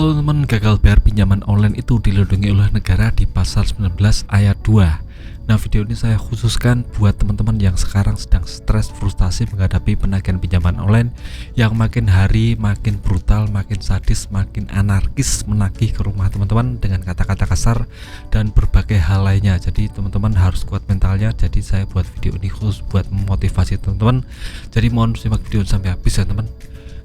Halo teman, gagal bayar pinjaman online itu dilindungi oleh negara di pasal 19 ayat 2. Nah, video ini saya khususkan buat teman-teman yang sekarang sedang stres, frustasi menghadapi penagihan pinjaman online yang makin hari makin brutal, makin sadis, makin anarkis menagih ke rumah teman-teman dengan kata-kata kasar dan berbagai hal lainnya. Jadi teman-teman harus kuat mentalnya. Jadi saya buat video ini khusus buat memotivasi teman-teman. Jadi mohon simak video sampai habis ya teman.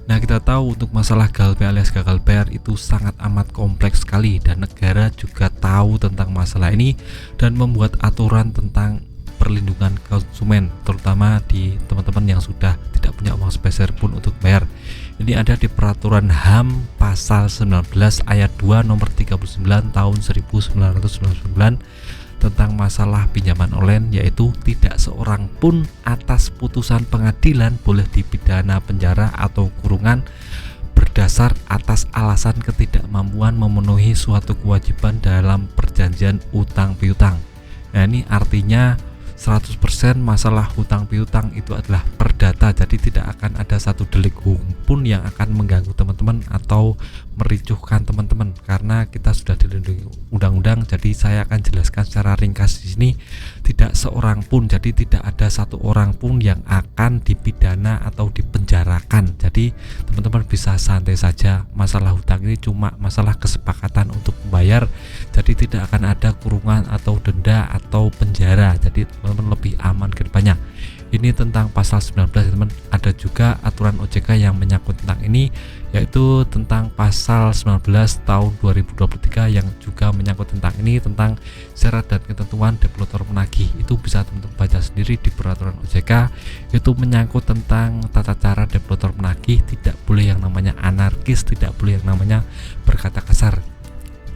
Nah, kita tahu untuk masalah GALBE alias gagal bayar itu sangat amat kompleks sekali, dan negara juga tahu tentang masalah ini dan membuat aturan tentang perlindungan konsumen, terutama di teman-teman yang sudah tidak punya uang sepeser pun untuk bayar. Ini ada di peraturan HAM pasal 19 ayat 2 nomor 39 tahun 1999 tentang masalah pinjaman online, yaitu tidak seorang pun atas putusan pengadilan boleh dipidana penjara atau kurungan berdasar atas alasan ketidakmampuan memenuhi suatu kewajiban dalam perjanjian utang piutang. Nah, ini artinya 100% masalah hutang piutang itu adalah perdata, jadi tidak akan ada satu delik hukum pun yang akan mengganggu teman-teman atau mericuhkan teman-teman, karena kita sudah dilindungi undang-undang. Jadi saya akan jelaskan secara ringkas di sini. Tidak seorang pun, jadi tidak ada satu orang pun yang akan dipidana atau dipenjarakan. Jadi teman-teman bisa santai saja. Masalah hutang ini cuma masalah kesepakatan untuk membayar, jadi tidak akan ada kurungan atau denda atau penjara. Jadi teman-teman lebih aman ke depannya. Ini tentang pasal 19 teman. Ada juga aturan OJK yang menyangkut tentang ini, yaitu tentang pasal 19 tahun 2023 yang juga menyangkut tentang ini, tentang syarat dan ketentuan debitur menagih. Itu bisa teman-teman baca sendiri di peraturan OJK. Itu menyangkut tentang tata cara debitur menagih, tidak boleh yang namanya anarkis, tidak boleh yang namanya berkata kasar.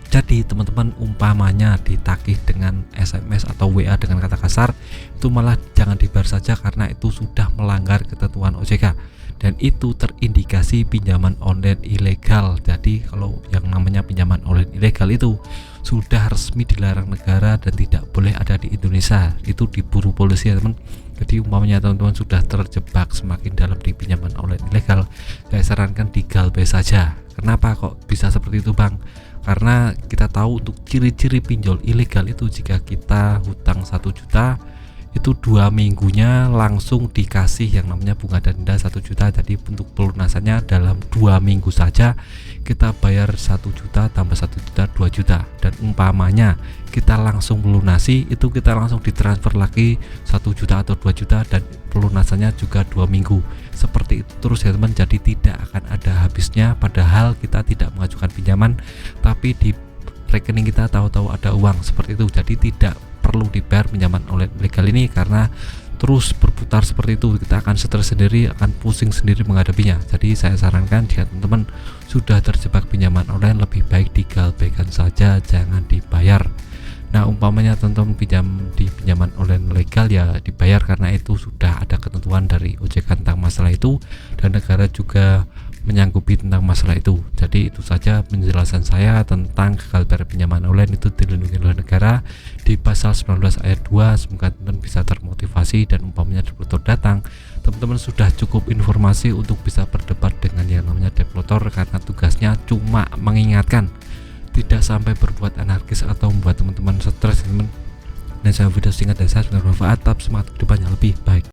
Jadi teman-teman umpamanya ditagih dengan SMS atau WA dengan kata kasar, itu malah jangan dibayar saja karena itu sudah melanggar ketentuan OJK dan itu terindikasi pinjaman online ilegal. Jadi kalau yang namanya pinjaman online ilegal itu sudah resmi dilarang negara dan tidak boleh ada di Indonesia. Itu diburu polisi ya teman. Jadi umpamanya teman-teman sudah terjebak semakin dalam di pinjaman online ilegal, saya sarankan di GALBE saja. Kenapa kok bisa seperti itu bang? Karena kita tahu untuk ciri-ciri pinjol ilegal itu, jika kita hutang 1 juta itu 2 minggunya langsung dikasih yang namanya bunga dan denda 1 juta. Jadi untuk pelunasannya dalam 2 minggu saja kita bayar 1 juta tambah 1 juta 2 juta, dan umpamanya kita langsung melunasi itu kita langsung ditransfer lagi 1 juta atau 2 juta dan pelunasannya juga 2 minggu. Seperti itu terus ya teman. Jadi tidak akan ada habisnya, padahal kita tidak mengajukan pinjaman tapi di rekening kita tahu-tahu ada uang seperti itu. Jadi tidak perlu dibayar pinjaman online ilegal ini, karena terus berputar seperti itu kita akan stres sendiri, akan pusing sendiri menghadapinya. Jadi saya sarankan jika teman-teman sudah terjebak pinjaman online, lebih baik digalbekan saja, jangan dibayar. Nah, umpamanya teman-teman di pinjaman online legal ya dibayar, karena itu sudah ada ketentuan dari OJK tentang masalah itu dan negara juga menyanggupi tentang masalah itu. Jadi itu saja penjelasan saya tentang gagal bayar pinjaman online itu dilindungi oleh negara di pasal 19 ayat 2. Semoga teman-teman bisa termotivasi dan umpamanya debitur datang, teman-teman sudah cukup informasi untuk bisa berdebat dengan yang namanya debitur, karena tugasnya cuma mengingatkan, tidak sampai berbuat anarkis atau membuat teman-teman stres teman. Dan saya video singkat dari saya, semoga bermanfaat, tetap semangat kedepannya lebih baik.